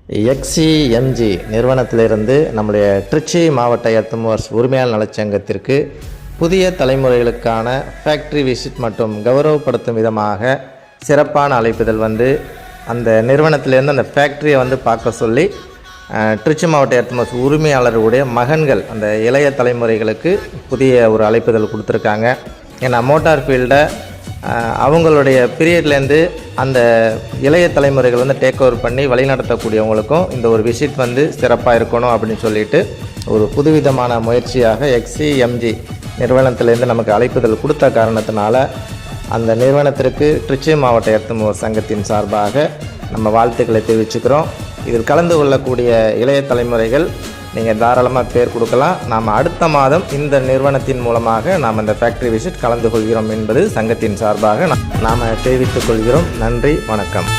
எக்ஸிஎம்ஜி நிறுவனத்திலிருந்து நம்முடைய திருச்சி மாவட்ட எர்த்மோவர்ஸ் உரிமையாளர் நலச்சங்கத்திற்கு புதிய தலைமுறைகளுக்கான ஃபேக்ட்ரி விசிட் மற்றும் கௌரவப்படுத்தும் விதமாக சிறப்பான அழைப்புதல் அந்த நிறுவனத்திலேருந்து அந்த ஃபேக்ட்ரியை பார்க்க சொல்லி திருச்சி மாவட்ட எர்த்மோவர்ஸ் உரிமையாளருடைய மகன்கள் அந்த இளைய தலைமுறைகளுக்கு புதிய ஒரு அழைப்புதல் கொடுத்துருக்காங்க. ஏன்னா மோட்டார் ஃபீல்டை அவங்களுடைய பீரியட்லேருந்து அந்த இளைய தலைமுறைகள் டேக் ஓவர் பண்ணி வழிநடத்தக்கூடியவங்களுக்கும் இந்த ஒரு விசிட் சிறப்பாக இருக்கணும் அப்படின்னு சொல்லிட்டு ஒரு புதுவிதமான முயற்சியாக எக்ஸிஎம்ஜி நிறுவனத்திலேருந்து நமக்கு அழைப்புதல் கொடுத்த காரணத்தினால அந்த நிறுவனத்திற்கு திருச்சி மாவட்ட எர்த்மோவர்ஸ் சங்கத்தின் சார்பாக நம்ம வாழ்த்துக்களை தெரிவிச்சுக்கிறோம். இதில் கலந்து கொள்ளக்கூடிய இளைய தலைமுறைகள் நீங்கள் தாராளமாக பேர் கொடுக்கலாம். நாம் அடுத்த மாதம் இந்த நிறுவனத்தின் மூலமாக நாம் அந்த ஃபேக்ட்ரி விசிட் கலந்து கொள்கிறோம் என்பது சங்கத்தின் சார்பாக நாம் தெரிவித்துக் கொள்கிறோம். நன்றி, வணக்கம்.